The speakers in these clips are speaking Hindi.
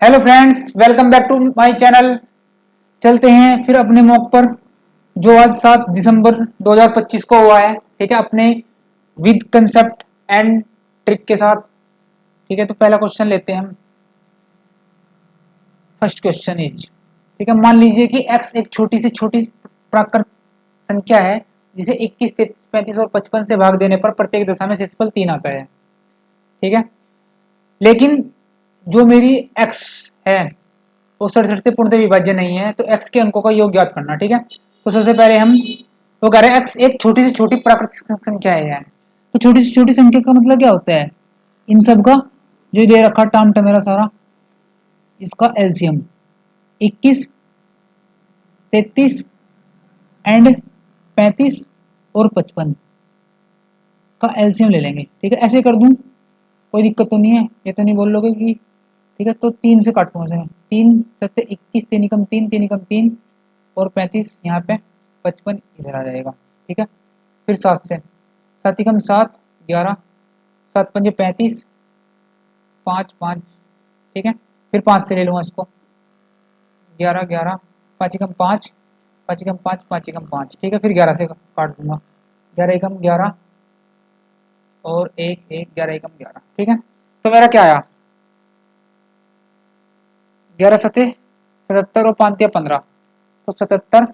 Hello friends, welcome back to my channel. चलते हैं फिर अपने मॉक पर, जो आज 7 दिसंबर 2025 को हुआ है। ठीक है, अपने विद कंसेप्ट एंड ट्रिक के साथ। ठीक है, तो पहला क्वेश्चन लेते हैं हम। फर्स्ट क्वेश्चन इज, ठीक है, मान लीजिए कि x एक छोटी से छोटी प्राकृत संख्या है जिसे 21, 33, 35 और 55 से भाग देने पर प्रत्येक दशा में शेषफल 3 आता है। ठीक है, लेकिन जो मेरी x है वो 67 से पूर्णतः विभाज्य नहीं है, तो x के अंकों का योग ज्ञात करना। ठीक है, तो सबसे पहले हम वो कह रहे हैं x एक छोटी से छोटी प्राकृतिक संख्या है। तो छोटी से छोटी संख्या का मतलब क्या होता है? इन सब का जो दे रखा टर्म मेरा सारा, इसका एलसीएम 21, 33 एंड 35 और 55 का एलसीएम ले लेंगे। ठीक है, ऐसे कर दूं, कोई दिक्कत तो नहीं है? ये तो नहीं बोल लोगे कि ठीक है, तो 3 से काटूंगा सर। 3 सत्ते 21, 3 एकम 3, 3 एकम 3 और 35 यहाँ पे, 55 इधर आ जाएगा। ठीक है, फिर 7 से, 7 एकम 7, 11, 7 पंजे 35, 5 5। ठीक है, फिर 5 से ले लूँगा इसको, 11 11, 5 एकम 5, 5 एकम 5, 5 एकम 5। ठीक है, फिर 11 से काट दूंगा, 11 एकम 11 और 1 1, 11 एकम 11। ठीक है, तो मेरा क्या आया? 11 सत्ते 77 और 5 15, तो 77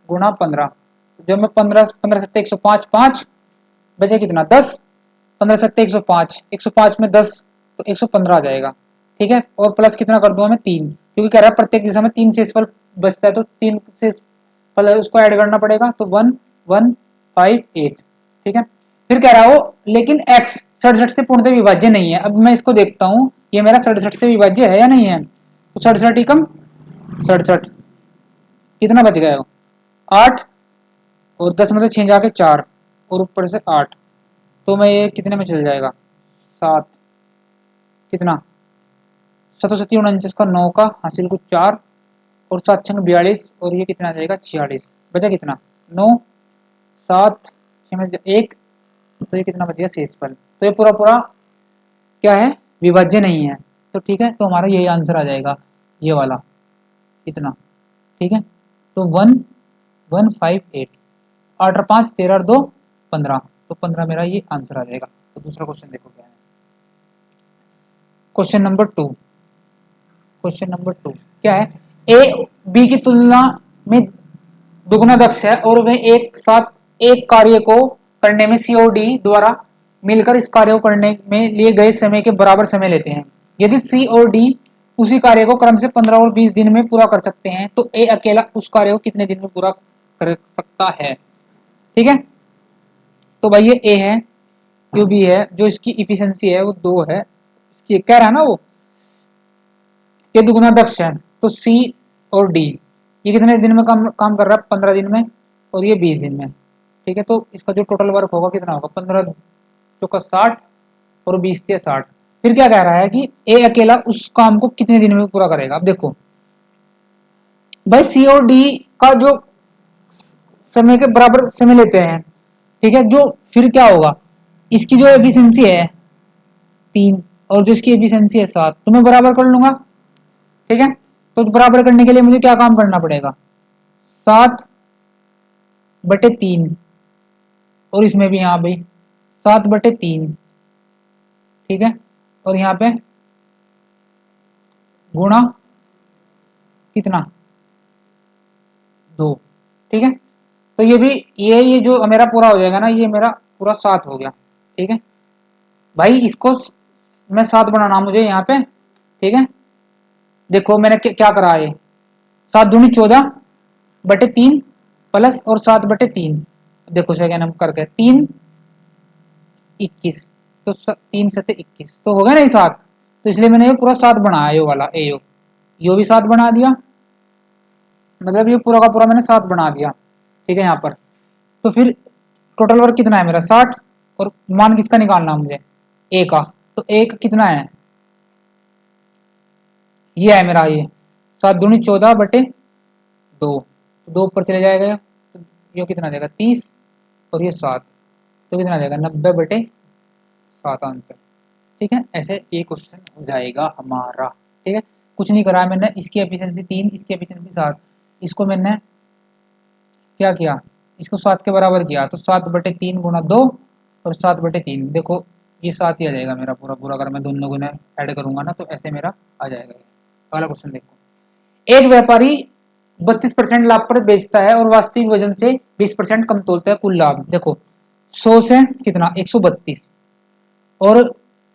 गुणा 15। जब मैं 15 15 सत्ते 105, 5 बचे कितना? 10। 15 सत्ते 105, 105 में 10 तो 115 आ जाएगा। ठीक है, और प्लस कितना कर दूंगा मैं? 3, क्योंकि कह रहा है प्रत्येक दिशा में 3 शेषफल बचता है, तो 3 से उसको ऐड करना पड़ेगा, तो 1 1 5 8। ठीक है, फिर कह रहा हो लेकिन x 67 से पूर्णतः विभाज्य नहीं है। अब मैं इसको देखता हूँ, ये मेरा 67 से विभाज्य है या नहीं है? तो 67 एकम 67, कितना बच गया? 8, और 10 में से 6 जाके 4 और ऊपर से 8, तो मैं ये कितने में चल जाएगा? 7, कितना? 7 49 का 9 का हासिल को 4 और 7 छंग 42 और ये कितना आ जाएगा? 46। बचा कितना? 9, 7, 6 में 1, तो ये कितना बच गया? शेषफल। तो ये पूरा पूरा क्या है? विभाज्य नहीं है। तो ठीक है, तो हमारा यही आंसर आ जाएगा, ये वाला इतना। ठीक है, तो 1 1 5 8, 8 और 5 13 और 2 15, तो 15 मेरा ये आंसर आ जाएगा। तो दूसरा क्वेश्चन देखो क्या है। क्वेश्चन नंबर 2, क्वेश्चन नंबर 2 क्या है? ए बी की तुलना में दुगुना दक्ष है और वे एक साथ एक कार्य को करने में सी और डी द्वारा मिलकर इस कार्य को करने में लिए गए समय के बराबर समय लेते हैं। यदि सी और डी उसी कार्य को क्रम से 15 और 20 दिन में पूरा कर सकते हैं, तो ए अकेला उस कार्य को कितने दिन में पूरा कर सकता है? ठीक है, तो भाई ये ए है, क्यू बी है, जो इसकी इफिशियंसी है वो 2 है। इसकी कह रहा है ना वो, ये दुगुना दक्ष है, तो सी और डी ये कितने दिन में काम कर रहा है? 15 दिन में, और ये 20 दिन में। ठीक है, तो इसका जो टोटल वर्क होगा कितना होगा? 15 चौका 60 और 20 के 60। फिर क्या कह रहा है कि ए अकेला उस काम को कितने दिन में पूरा करेगा? अब देखो भाई, सी और डी का जो समय के बराबर समय लेते हैं। ठीक है, जो फिर क्या होगा, इसकी जो एफिशिएंसी है 3 और जो इसकी एफिशिएंसी है 7, तो मैं बराबर कर लूंगा। ठीक है, तो बराबर करने के लिए मुझे क्या काम करना पड़ेगा? 7/3, और इसमें भी यहाँ भाई 7/3। ठीक है, और यहाँ पे गुणा कितना? 2। ठीक है, तो ये भी ये जो मेरा पूरा हो जाएगा ना, ये मेरा पूरा 7 हो गया। ठीक है भाई, इसको मैं 7 बनाना मुझे यहाँ पे। ठीक है, देखो मैंने क्या करा है, 7 दूनी 14/3 प्लस और 7/3। देखो सेकेंड हम करके 3 21, तो 3 7 21, तो हो गया ना ये 7। तो इसलिए मैंने ये पूरा 7 बनाया, ये वाला ए यो भी 7 बना दिया, मतलब ये पूरा का पूरा मैंने 7 बना दिया। ठीक है, यहाँ पर तो फिर टोटल वर्क कितना है मेरा? 60, और मान किसका निकालना है मुझे? ए का। तो ए का कितना है? ये है मेरा, ये 7 दूनी 14/2, तो 2 ऊपर चले जाएगा, तो ये कितना आ जाएगा? 30, और ये 7, तो कितना आ जाएगा? 90/7 आंसर। ठीक है, ऐसे ये क्वेश्चन हो जाएगा हमारा। ठीक है, कुछ नहीं करा मैंने, इसकी एफिशिएंसी 3, इसकी एफिशिएंसी 7, इसको मैंने क्या किया, इसको 7 के बराबर किया, तो 7/3 गुणा 2 और 7/3, देखो ये 7 ही आ जाएगा मेरा पूरा पूरा, अगर मैं दोनों गुना ऐड करूंगा ना तो ऐसे मेरा आ जाएगा। अगला क्वेश्चन देखो, एक व्यापारी 32% लाभ पर बेचता है और वास्तविक वजन से 20% कम तोलता है, कुल लाभ देखो 100 से कितना 132, और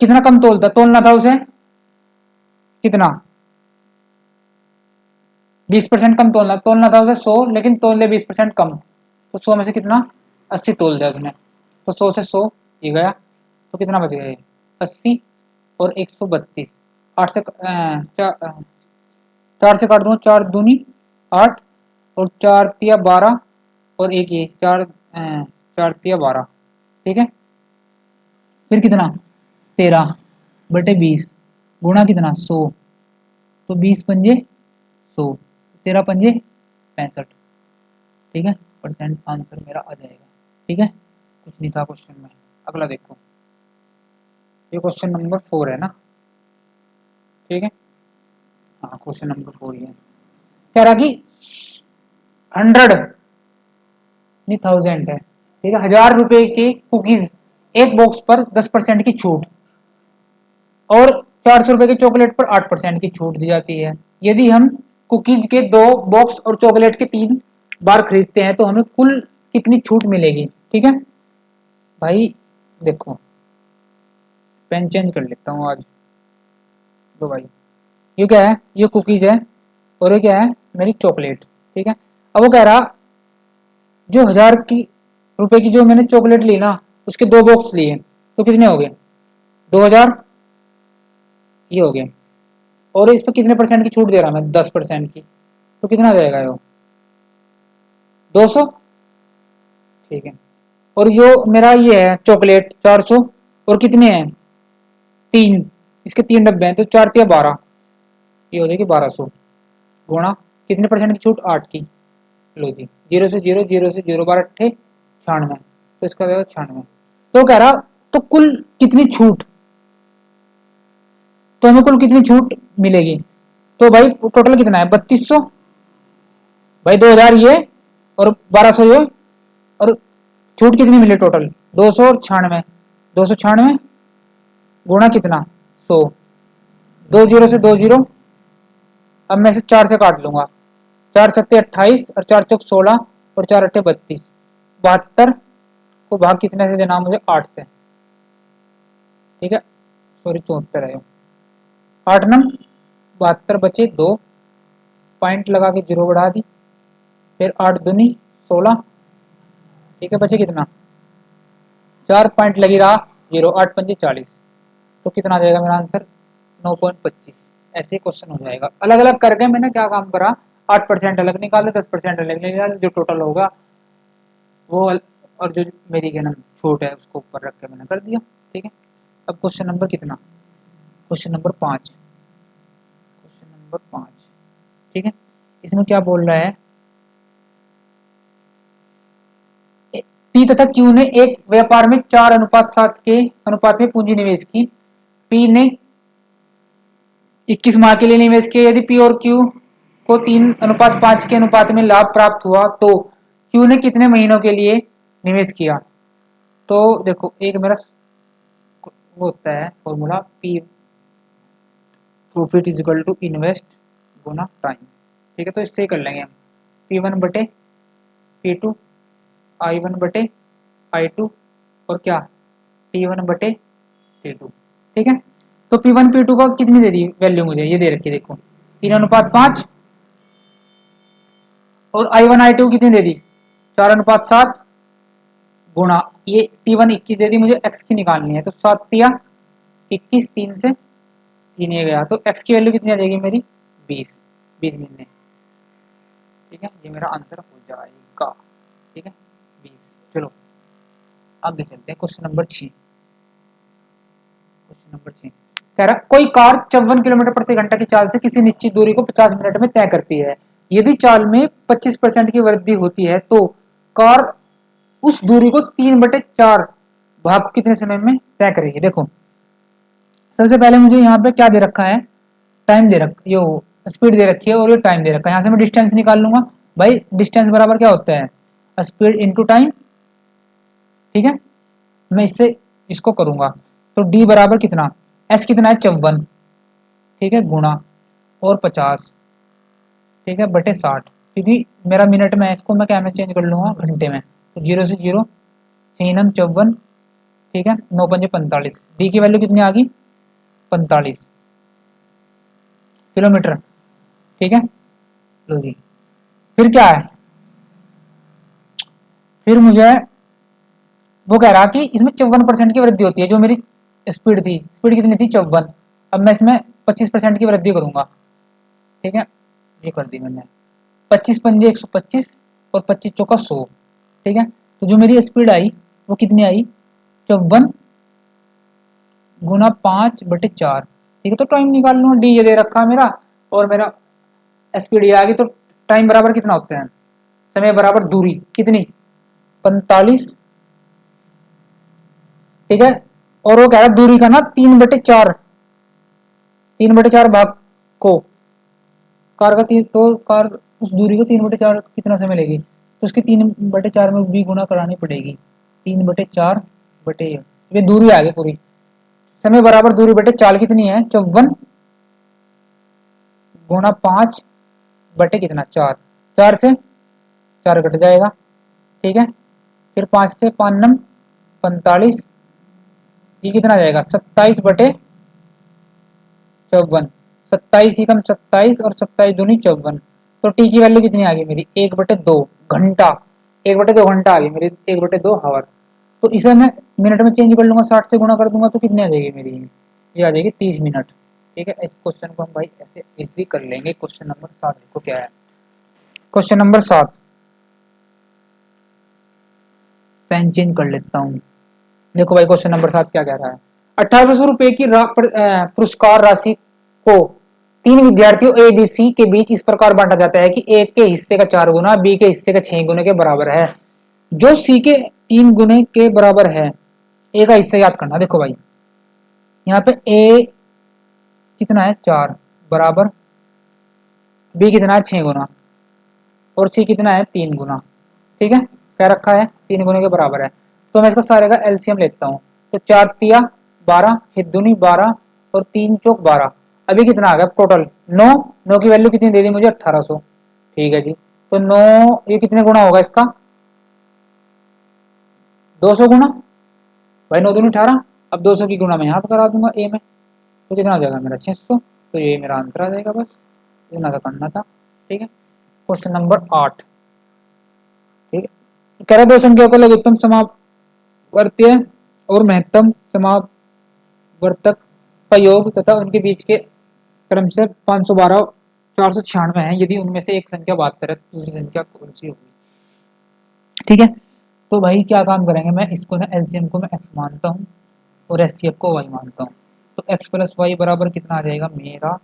कितना कम तोलता, तोलना था उसे कितना 20% कम तोलना, तोलना था उसे 100, लेकिन तोल ले 20% कम, तो 100 में से कितना 80 तोल दिया उसने, तो 100 से 100 ये गया, तो कितना बच गया 80 और 132, 8 से 4 से काट दूंगा, 4 दूनी 8 और 4 तिया 12 और एक ये 4 तिया 12, ठीक है। फिर कितना 13/20 गुणा कितना 100, तो 20 पंजे 100, 13 पंजे 65, ठीक है, परसेंट आंसर मेरा आ जाएगा, ठीक है, कुछ नहीं था क्वेश्चन में। अगला देखो, ये क्वेश्चन नंबर 4 है ना, ठीक है, हाँ क्वेश्चन नंबर 4 ही है। कह रहा कि 100 नहीं 1000 है, ठीक है, 1000 रुपए के कुकीज एक बॉक्स पर 10% की छूट और 400 रुपए के चॉकलेट पर 8% की छूट दी जाती है। यदि हम कुकीज के 2 बॉक्स और चॉकलेट के 3 बार खरीदते हैं तो हमें कुल कितनी छूट मिलेगी, ठीक है भाई। देखो पेन चेंज कर लेता हूँ आज, तो भाई ये क्या है, ये कुकीज है और ये क्या है मेरी चॉकलेट, ठीक है। अब वो कह रहा जो 1000 रुपए की जो मैंने चॉकलेट ली ना, उसके 2 बॉक्स लिए, तो कितने हो गए 2000, ये हो गए, और इस पर कितने परसेंट की छूट दे रहा मैं 10% की, तो कितना आ जाएगा वो 200, ठीक है। और जो मेरा ये है चॉकलेट 400, और कितने हैं 3, इसके 3 डब्बे हैं, तो 4 तिया 12, ये हो जाएगी 1200 गुणा कितने परसेंट की छूट 8 की, लो जी 0 से 0, 0 से 0, 12 अट्ठे 96, तो इसका देगा 96, तो कह रहा तो कुल कितनी छूट, तो हमें कुल कितनी छूट मिलेगी, तो भाई टोटल कितना है 3200, भाई 2000 ये और 1200 ये, और छूट कितनी मिली टोटल 296, 296 गुणा कितना 100, 2 जीरो से 2 जीरो, अब मैं से 4 से काट लूंगा, 4 सत्ते 28 और 4 चौक 16 और 4 अट्ठे 32, 72 को भाग कितने से देना मुझे 8 से, ठीक है, सॉरी 74 है, 8 नंग 72 बचे 2, पॉइंट लगा के 0 बढ़ा दी, फिर 8 दूनी 16, ठीक है, बचे कितना 4 पॉइंट लगी रहा 0, 8 पंजे 40, तो कितना आ जाएगा मेरा आंसर 9.25, ऐसे क्वेश्चन हो जाएगा। अलग अलग करके मैंने क्या काम करा, 8% अलग निकाले, 10% अलग निकाले, जो टोटल होगा वो और जो मेरी क्या नाम छूट है उसको ऊपर रख के मैंने कर दिया, ठीक है। अब क्वेश्चन नंबर कितना, क्वेश्चन नंबर 5, क्वेश्चन नंबर 5, ठीक है, इसमें क्या बोल रहा है, पी तथा क्यू ने एक व्यापार में 4:7 के अनुपात में पूंजी निवेश की, पी ने 21 माह के लिए निवेश किया, यदि पी और क्यू को 3:5 के अनुपात में लाभ प्राप्त हुआ तो क्यू ने कितने महीनों के लिए निवेश किया, तो देखो एक मेरा वो होता है formula P profit is equal to invest गुना टाइम, ठीक है, तो इससे कर लेंगे हम P1/P2 I1/I2 और क्या T1/T2, ठीक है। तो P1 P2 का कितनी दे दी वैल्यू मुझे, ये दे रखी है देखो 3:5, और I1 I2 कितनी दे दी 4:7 गुणा ये T1 21 दे दी, मुझे x की निकालनी है, तो 7 तिया 21, 3 से 3 ये गया, तो x की वैल्यू कितनी आ जाएगी मेरी 20, 20 महीने, ठीक है, ये मेरा आंसर हो जाएगा, ठीक है 20। चलो आगे चलते हैं, क्वेश्चन नंबर 6, क्वेश्चन नंबर 6 कह रहा कोई कार 54 किलोमीटर प्रति घंटा की चाल से किसी निश्चित दूरी को 50 मिनट में तय करती है, यदि चाल में 25% की वृद्धि होती है तो कार उस दूरी को 3/4 भाग को कितने समय में तय करेगी। देखो सबसे पहले मुझे यहाँ पे क्या दे रखा है, टाइम दे रख यो स्पीड दे रखी है और ये टाइम दे रखा है। यहाँ से मैं डिस्टेंस निकाल लूंगा। भाई डिस्टेंस बराबर क्या होता है, स्पीड इनटू टाइम। ठीक है, मैं इससे इसको करूंगा तो डी बराबर कितना, एस कितना है 54, ठीक है, गुणा और 50, ठीक है, बटे 60, क्योंकि मेरा मिनट में है, इसको मैं क्या में चेंज कर लूंगा, घंटे में। तो 0 से 0, 6 54, ठीक है, 9 5 45, डी की वैल्यू कितनी आ गई, 45 किलोमीटर। ठीक है, लो जी, फिर क्या है, फिर मुझे वो कह रहा कि इसमें 54% की वृद्धि होती है, जो मेरी स्पीड थी, स्पीड कितनी थी 54, अब मैं इसमें 25% की वृद्धि करूंगा। ठीक है, ये कर दी मैंने, 25 पंजे 125 और 25 चौका 100। ठीक है, तो जो मेरी स्पीड आई वो कितनी आई, 54 गुना 5/4। ठीक है, तो टाइम निकाल लूंगा, डी ये दे रखा है मेरा, और मेरा स्पीड ये आ गई, तो टाइम बराबर कितना होता है, समय बराबर दूरी कितनी, 45। ठीक है, और वो कह रहा है दूरी का ना 3/4, 3/4 भाग को कार का तो कार उस दूरी को 3/4 कितना समय लेगी, तो उसकी 3/4 में भी गुना करानी पड़ेगी, 3/4 बटे ये दूरी आ गई पूरी, समय बराबर दूरी बटे चाल कितनी है 54 गुना 5 बटे कितना 4, 4 से 4 कट जाएगा। ठीक है, फिर 5 से 5 नम 45, ये कितना जाएगा 27/54, 27 ही कम 27 और 27 दूनी 54, तो टी की वैल्यू कितनी आ गई मेरी 1/2 घंटा, 1/2 घंटा आ गई मेरी, 1/2 हावर। तो इसे मैं मिनट में चेंज कर लूंगा, 60 से गुणा कर दूंगा तो कितनी आ जाएगी मेरी, ये आ जाएगी 30 मिनट। ठीक है, इस क्वेश्चन को हम भाई ऐसे इजली कर लेंगे। क्वेश्चन नंबर 7 देखो क्या है, क्वेश्चन नंबर 7, पेन चेंज कर लेता हूँ। देखो भाई क्वेश्चन नंबर 7 क्या कह रहा है, 1800 रुपए की पुरस्कार राशि को 3 विद्यार्थियों ए बी सी के बीच इस प्रकार बांटा जाता है कि ए के हिस्से का 4 गुना, बी के हिस्से का 6 गुने के बराबर है, जो सी के 3 गुने के बराबर है। ए का हिस्सा याद करना। देखो भाई यहाँ पे ए कितना है 4 बराबर, बी कितना है 6 गुना, और सी कितना है 3 गुना। ठीक है, क्या रखा है 3 गुने के बराबर है, तो मैं इसका सारे का एलसीएम लेता हूँ। तो 4 तिया 12, 6 दूनी 12 और 3 चौक 12, अभी कितना आ गया टोटल 9, 9 की वैल्यू कितनी दे दी मुझे 1800। ठीक है जी, तो 9 ये कितने गुना होगा इसका 200 गुना, भाई 9 दूनी 18, अब 200 की गुना मैं यहाँ पर करा दूंगा ए में, तो कितना हो जाएगा मेरा 600, तो ये मेरा आंसर आ जाएगा, बस इतना सा करना था। ठीक है, क्वेश्चन नंबर 8। ठीक है, कह रहे दो संख्याओं का लघुत्तम समावर्तीय और महत्तम समावर्तक का योग तथा उनके बीच के क्रम से 512 और 496 है, यदि उनमें से एक संख्या 72 है तो दूसरी संख्या कौन सी होगी। ठीक है, तो भाई क्या काम करेंगे, मैं इसको ना एलसीएम को मैं एक्स मानता हूँ और एचसीएफ को वाई मानता हूँ। तो एक्स प्लस वाई बराबर कितना आ जाएगा मेरा,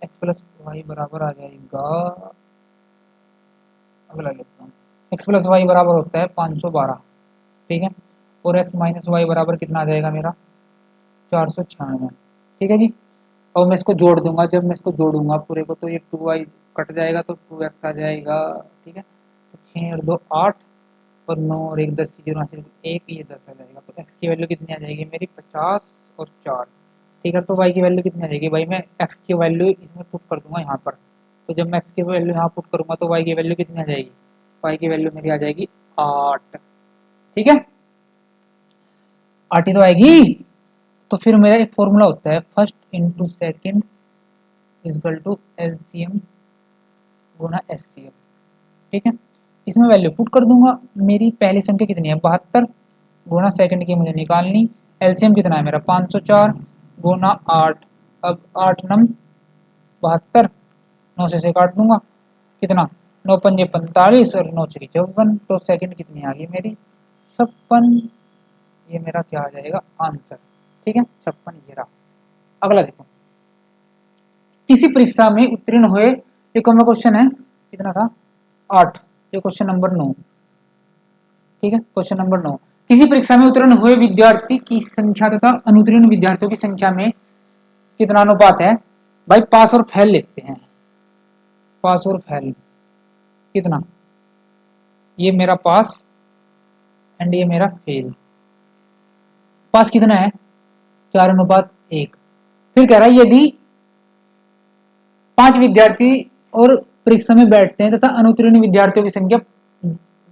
एक्स प्लस वाई बराबर आ जाएगा, अगला लिखता हूँ, एक्स प्लस वाई बराबर होता है 512। ठीक है, और एक्स माइनस वाई बराबर कितना आ जाएगा मेरा 496। ठीक है जी, और मैं इसको जोड़ दूंगा, जब मैं इसको जोड़ूंगा पूरे को तो ये 2y कट जाएगा तो 2x आ जाएगा। ठीक है, तो 6 और 2 8 और 9 और 1 10 की जगह सिर्फ एक, ये 10 आ जाएगा, तो x की वैल्यू कितनी आ जाएगी मेरी 50 और 4। ठीक है, तो y की वैल्यू कितनी आ जाएगी, भाई मैं x की वैल्यू इसमें पुट कर दूंगा यहाँ पर, तो जब मैं x की वैल्यू यहाँ पुट करूंगा तो y की वैल्यू कितनी आ जाएगी, y की वैल्यू मेरी आ जाएगी 8। ठीक है, 8 ही तो आएगी। तो फिर मेरा एक फॉर्मूला होता है first into second equal to LCM गुना एचसीएफ। ठीक है, इसमें वैल्यू पुट कर दूंगा, मेरी पहली संख्या कितनी है 72 गुना सेकंड की मुझे निकालनी, एलसीएम कितना है मेरा 504 गुना 8, अब 8 नम 72, 9 से काट दूंगा, कितना 9 पंजे 45 और 9 छके 54, तो सेकंड कितनी आ गई मेरी 56, ये मेरा क्या आ जाएगा आंसर। ठीक है, 56 ये रहा। अगला देखो, किसी परीक्षा में उत्तीर्ण हुए, ये कौन सा क्वेश्चन है, कितना था 8, ये क्वेश्चन नंबर 9। ठीक है, क्वेश्चन नंबर 9, किसी परीक्षा में उत्तीर्ण हुए विद्यार्थी की संख्या तथा अनुत्तीर्ण विद्यार्थियों की संख्या में कितना अनुपात है, भाई पास और फेल लिखते हैं। पास और फेल कितना, ये मेरा पास एंड ये मेरा फेल। पास कितना है, 4:1। फिर कह रहा है यदि 5 विद्यार्थी और परीक्षा में बैठते हैं तथा अनुत्तीर्ण विद्यार्थियों की संख्या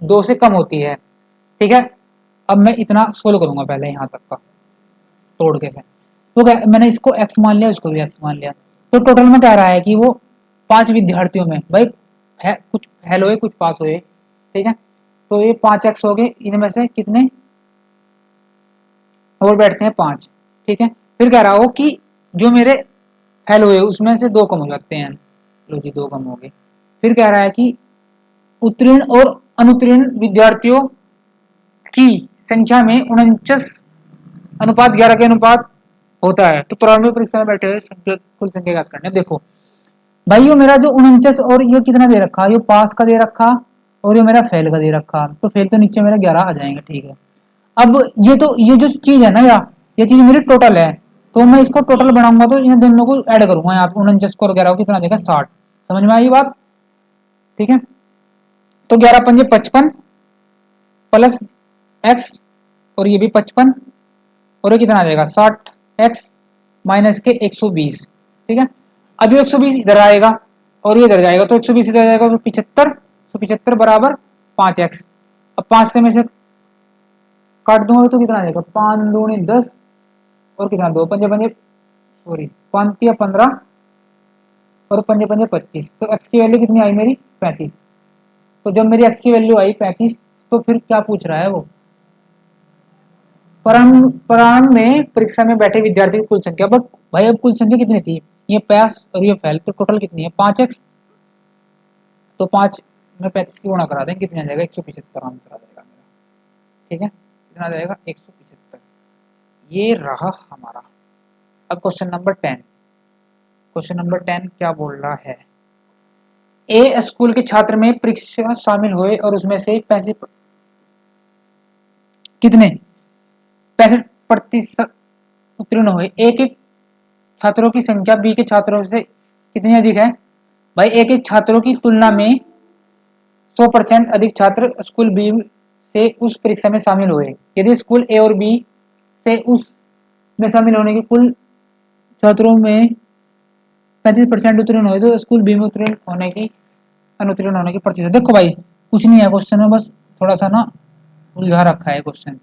2 से कम होती है, ठीक है। अब मैं इतना सोल्व करूंगा पहले यहाँ तक का तोड़ के से। तो मैंने इसको x मान लिया, इसको भी x मान लिया। तो टोटल में कह रहा है कि वो 5 विद्यार्थियों में भाई है, कुछ फेल हुए कुछ पास हुए, ठीक है। तो ये 5x हो गए, इनमें से कितने और बैठते हैं 5, ठीक है। फिर कह रहा हो कि जो मेरे फेल हुए उसमें से 2 कम हो जाते हैं, लो जी 2 कम हो गए। फिर कह रहा है कि उत्तीर्ण और अनुत्तीर्ण विद्यार्थियों की संख्या में 49:11 के अनुपात होता है। तो प्रारंभिक परीक्षा में बैठे हुए संख्या कुल संख्या ज्ञात करने। देखो भाई ये मेरा जो 49 और ये कितना दे रखा, ये पास का दे रखा और ये मेरा फेल का दे रखा, तो फेल तो नीचे मेरा 11 आ जाएंगे, ठीक है। अब ये तो ये जो चीज है ना यार, ये चीज मेरी टोटल है, तो मैं इसको टोटल बनाऊंगा तो इन दोनों को ऐड करूंगा यहाँ पे, 49 को 11 को कितना देगा 60। समझ में आई बात, ठीक है। तो 11×5 = 55 प्लस एक्स और ये भी 55 और ये कितना आ जाएगा 60x माइनस के 120, ठीक है। अब ये 120 इधर आएगा और ये इधर जाएगा, तो 120 इधर जाएगा तो 75, तो 75 बराबर 5x। अब 5 से में से काट दूंगा तो कितना आ जाएगा 5×2 = 10 और कितना 2 पंजे पंजे सॉरी 5×3 = 15 और पंजे पंजे 25, तो x की वैल्यू कितनी आई मेरी 35। तो जब मेरी x की वैल्यू आई 35, तो फिर क्या पूछ रहा है वो, प्रारंभ में परीक्षा में बैठे विद्यार्थियों की कुल संख्या। बस भाई अब कुल संख्या कितनी थी, ये पास और ये फेल, तो टोटल कितनी है 5x। तो 5 में 35 की गुणा करा दें, कितने आ जाएगा 175 आंसर आ जाएगा मेरा, ठीक है। कितना आ जाएगा 175, ये रहा हमारा। अब क्वेश्चन नंबर 10, क्वेश्चन नंबर 10 क्या बोल रहा है, ए स्कूल के छात्र में परीक्षा शामिल हुए और उसमें से 65 कितने 65% उत्तीर्ण हुए। एक एक छात्रों की संख्या बी के छात्रों से कितनी अधिक है, भाई एक एक छात्रों की तुलना में 100% अधिक छात्र स्कूल बी से उस परीक्षा में शामिल हुए। यदि स्कूल ए और बी से उस में शामिल होने के कुल छात्रों में 35% उत्तीर्ण हुए तो स्कूल बी में उत्तीर्ण होने की अनुत्तीर्ण होने की प्रतिशत। देखो भाई कुछ नहीं है क्वेश्चन में, बस थोड़ा सा ना उलझा रखा है क्वेश्चन।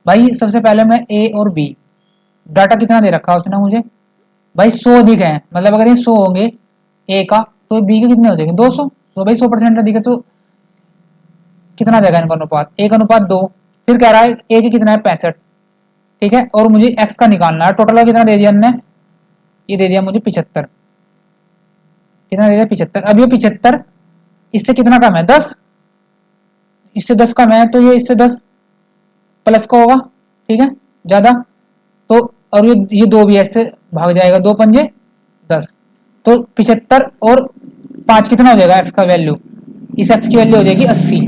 भाई सबसे पहले मैं ए और बी डाटा कितना दे रखा है उसने मुझे, भाई 100 अधिक है, मतलब अगर ये 100 होंगे ए का तो बी के कितने हो जाएंगे 200, तो भाई 100% अधिक है, तो कितना जाएगा इनका अनुपात 1:2। फिर कह रहा है ए की कितना है 65, ठीक है, और मुझे एक्स का निकालना है। टोटल का कितना दे दिया हमने, ये दे दिया मुझे 75, कितना दे दिया 75। अब ये 75 इससे कितना कम है 10, इससे 10 कम है, तो ये इससे 10 प्लस का होगा, ठीक है ज्यादा। तो और ये 2 भी ऐसे भाग जाएगा, 2×5 = 10, तो 75 और 5 कितना हो जाएगा एक्स का वैल्यू, इस एक्स की वैल्यू हो जाएगी 80,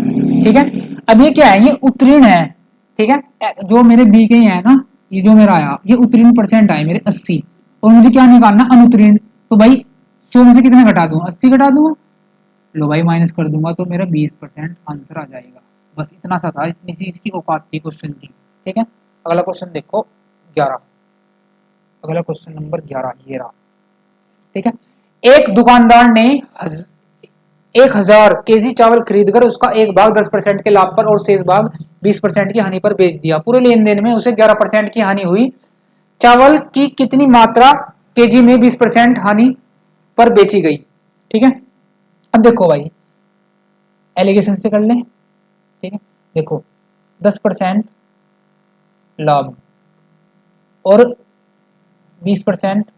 ठीक है। अब ये क्या है, ये उत्तीर्ण है, ठीक है। जो मेरे बी के है ना, ये जो मेरा आया ये उत्तीर्ण परसेंट आए मेरे 80, और मुझे क्या निकालना अनुत्तीर्ण। तो भाई 100 में से कितने घटा दूंगा 80 घटा दूंगा, लो भाई माइनस कर दूंगा तो मेरा 20% आंसर आ जाएगा। बस इतना सा था, इतनी चीज की औकात थी क्वेश्चन की, ठीक है। अगला क्वेश्चन देखो 11, अगला क्वेश्चन नंबर 11 ये रहा, ठीक है। एक दुकानदार ने 1000 kg चावल खरीदकर उसका एक भाग 10% के लाभ पर और शेष भाग 20% की हानि पर बेच दिया। पूरे लेन देन में उसे 11% की हानि हुई। चावल की कितनी मात्रा केजी में 20% हानि पर बेची गई, ठीक है। अब देखो भाई एलिगेशन से कर लें, ठीक है। देखो 10% लाभ और 20%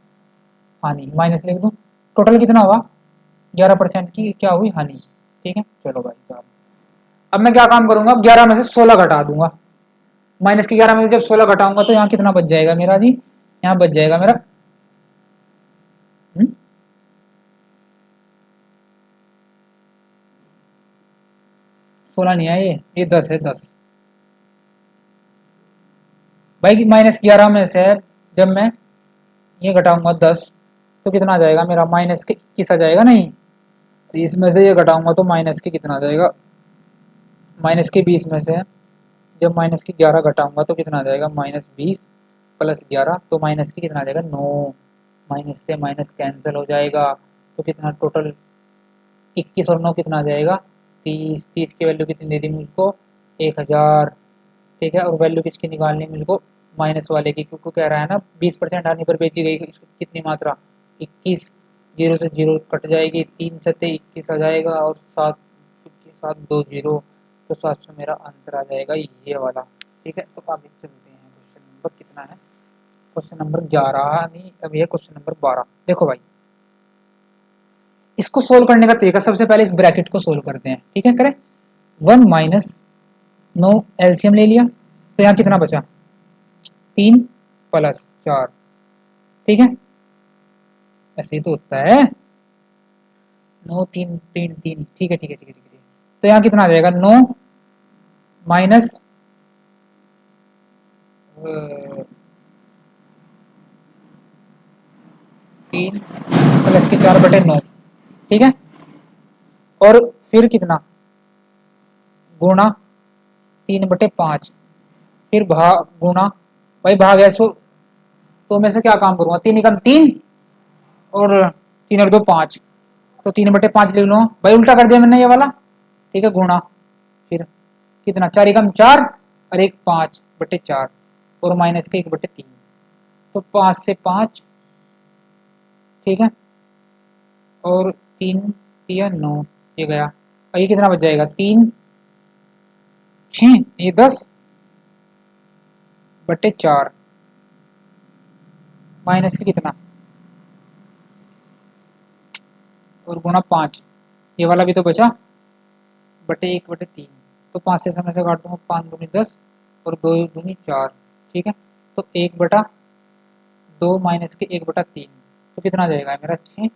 हानि, माइनस लिख दूं, टोटल कितना हुआ 11% की क्या हुई हानि, ठीक है। चलो भाई साहब अब मैं क्या काम करूंगा, 11 में से 16 घटा दूंगा, माइनस के 11 में से जब 16 घटाऊंगा तो यहाँ कितना बच जाएगा मेरा जी, यहाँ बच जाएगा मेरा 16 नहीं है, ये 10 है 10। भाई -11 में से जब मैं ये घटाऊंगा 10 तो कितना आ जाएगा मेरा, माइनस के 21 आ जाएगा। नहीं, इसमें से ये घटाऊंगा तो माइनस के कितना आ जाएगा, माइनस के 20 में से जब माइनस के 11 घटाऊंगा तो कितना आ जाएगा, -20 प्लस 11, तो माइनस के कितना आ जाएगा 9। माइनस से माइनस कैंसिल हो जाएगा, तो कितना टोटल 21 और 9 कितना आ जाएगा 30। 30 की वैल्यू कितनी दे दी मुझको 1000। ठीक है, और वैल्यू किसकी निकालनी है मुझको, माइनस वाले की, क्योंकि कह रहा है ना 20% आने पर बेची गई कितनी मात्रा 21। जीरो से जीरो कट जाएगी, 3 सत्ते 21 आ जाएगा, और 7 7 2 जीरो, तो 700 मेरा आंसर आ जाएगा ये वाला। ठीक है, तो आगे चलते हैं, क्वेश्चन नंबर कितना है, क्वेश्चन नंबर 11 नहीं, अभी है क्वेश्चन नंबर 12। देखो भाई, इसको सोल्व करने का तरीका, सबसे पहले इस ब्रैकेट को सोल्व करते हैं। ठीक है, करें 1 माइनस 9 एलसीएम ले लिया, तो यहाँ कितना बचा 3 प्लस 4। ठीक है, ऐसे ही तो होता है, 9 3 3 3। ठीक है ठीक है ठीक है ठीक है, तो यहाँ कितना आ जाएगा 9 माइनस 3 प्लस के 4/9। ठीक है, और फिर कितना गुणा 3/5, फिर भाग गुणा, भाई भाग है सो, तो मैं से क्या काम करूंगा, 3 एकम 3, और 3 और 2 5, तो 3/5 लिख लो भाई, उल्टा कर दिया मैंने ये वाला। ठीक है, गुणा फिर कितना 4 एकम 4 और एक 5/4, और माइनस के 1/3, तो 5 से 5। ठीक है, और 3 या 9, ये गया, और ये कितना बच जाएगा 3 6, ये 10/4, माइनस के कितना, और गुणा 5, ये वाला भी तो बचा, बटे 1/3, तो 5 से समय से काट दूंगा, 5 दूनी 10 और 2 दूनी 4। ठीक है, तो 1/2 माइनस के 1/3, तो कितना आ जाएगा मेरा 6,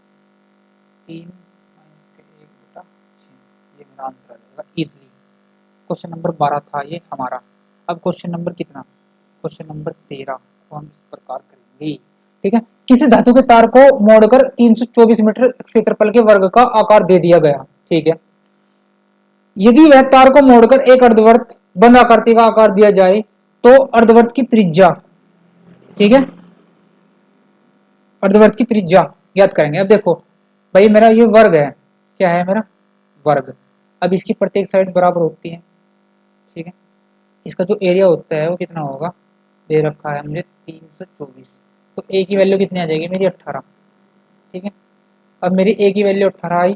3 माइनस के 1/6, ये मेरा आंसर आ जाएगा इजली। क्वेश्चन नंबर 12 था ये हमारा। अब क्वेश्चन नंबर कितना, क्वेश्चन नंबर 13 को हम इस प्रकार करेंगे। ठीक है, किसी धातु के तार को मोड़कर 324 मीटर क्षेत्रफल के वर्ग का आकार दे दिया गया। ठीक है, यदि वह तार को मोड़कर एक अर्धवृत्त बंद आकृति का आकार दिया जाए, तो अर्धवृत्त की त्रिज्या, ठीक है, अर्धवृत्त की त्रिज्या ज्ञात करेंगे। अब देखो भाई, मेरा ये वर्ग है, क्या है मेरा वर्ग, अब इसकी प्रत्येक साइड बराबर होती है। ठीक है, इसका जो एरिया होता है वो कितना होगा, दे रखा है मुझे 324, तो ए की वैल्यू कितनी आ जाएगी मेरी 18। ठीक है, अब मेरी ए की वैल्यू 18 आई।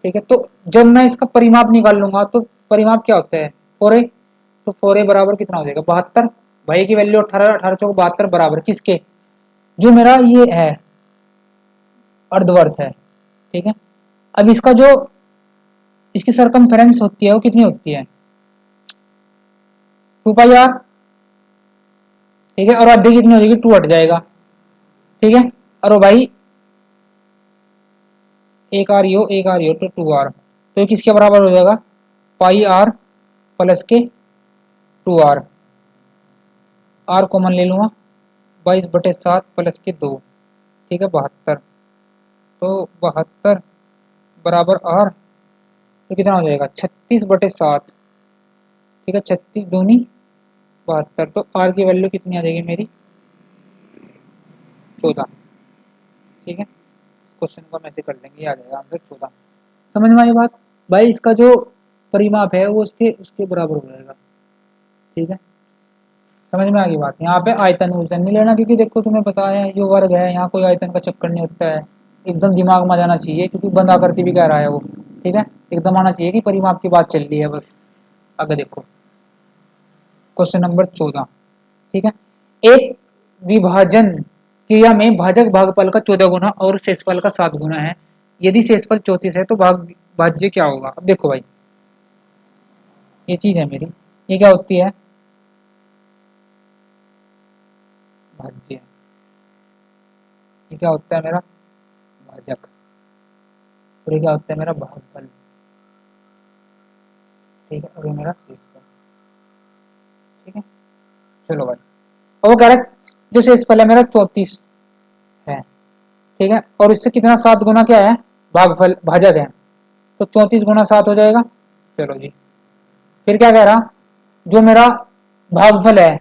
ठीक है, तो जब मैं इसका परिमाप निकाल लूंगा, तो परिमाप क्या होता है 4a, तो 4a बराबर कितना हो जाएगा 72। भाई की वैल्यू 18, 18 चौक 72 बराबर किसके, जो मेरा ये है अर्धवर्त है। ठीक है, अब इसका जो इसकी सरकमफेरेंस होती है वो कितनी होती है 2πr। ठीक है, और आधे कितनी हो जाएगी 2 हट जाएगा। ठीक है, और वो भाई एक आर यो एक आर यो, तो 2r, तो ये किसके बराबर हो जाएगा πr प्लस के 2r, r कॉमन ले लूंगा, 22/7 प्लस के 2। ठीक है, 72, तो 72 बराबर r, तो कितना हो जाएगा 36/7। ठीक है, 36 दूनी 72, तो r की वैल्यू कितनी आ जाएगी मेरी 14। ठीक है, इस क्वेश्चन को हम ऐसे कर लेंगे, आ जाएगा आंसर 14। समझ में आई बात भाई, इसका जो परिमाप है वो उसके उसके बराबर हो जाएगा। ठीक है, समझ में आ गई बात। यहाँ पे आयतन उयतन नहीं लेना, क्योंकि देखो तुम्हें पता है जो वर्ग है यहाँ कोई आयतन का चक्कर नहीं होता है, एकदम दिमाग में आ जाना चाहिए, क्योंकि बंद आकृति भी कह रहा है वो। ठीक है, एकदम आना चाहिए कि परिमाप की बात चल रही है बस। आगे देखो क्वेश्चन नंबर 14। ठीक है, एक विभाजन क्रिया में भाजक भागफल का 14 गुना और शेषफल का 7 गुना है। यदि शेषफल 34 है तो भाज्य क्या होगा। अब देखो भाई, ये चीज है मेरी, ये क्या होती है भाज्य, ये क्या होता है मेरा भाजक, और ये क्या होता है मेरा भागफल। ठीक है, और ये मेरा शेषफल। ठीक है, चलो भाई, अब वो कह रहा है जो शेषफल है मेरा 34 है। ठीक है, और इससे कितना 7 गुना क्या है, भागफल भाजक है, तो 34 गुना 7 हो जाएगा। चलो जी, फिर क्या कह रहा, जो मेरा भागफल है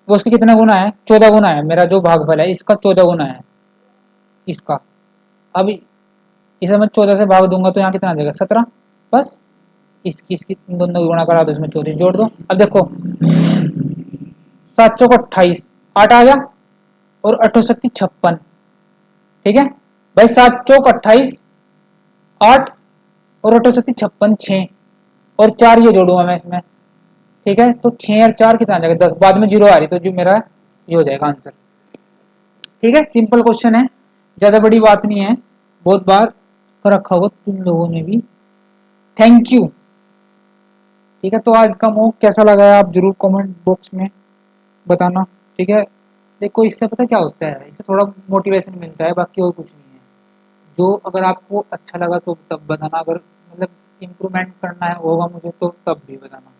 वो उसके कितना गुना है, 14 गुना है, मेरा जो भागफल है इसका 14 गुना है इसका। अब इसे मैं 14 से भाग दूंगा तो यहाँ कितना आ जाएगा, 17। बस इसकी इसकी दोनों गुणा करा दो, इसमें 34 जोड़ दो। अब देखो 7 चौक 28, 8 आ गया, और 8 56, ठीक है भाई, 7 चौक 28, 8 और 8 56, 6 और 4 ये जोड़ूंगा मैं इसमें, ठीक है, तो 6 और 4 कितना आ जाएगा, 10, बाद में जीरो आ रही तो जो मेरा ये हो जाएगा आंसर। ठीक है, सिंपल क्वेश्चन है, ज्यादा बड़ी बात नहीं है, बहुत बार कर रखा होगा तुम लोगों ने भी। Thank you. ठीक है, तो आज का मॉक कैसा लगा है आप जरूर कमेंट बॉक्स में बताना। ठीक है, देखो इससे पता क्या होता है, इससे थोड़ा मोटिवेशन मिलता है, बाकी और कुछ नहीं है। जो अगर आपको अच्छा लगा तो तब बताना, अगर मतलब इम्प्रूवमेंट करना है होगा मुझे तो तब भी बताना।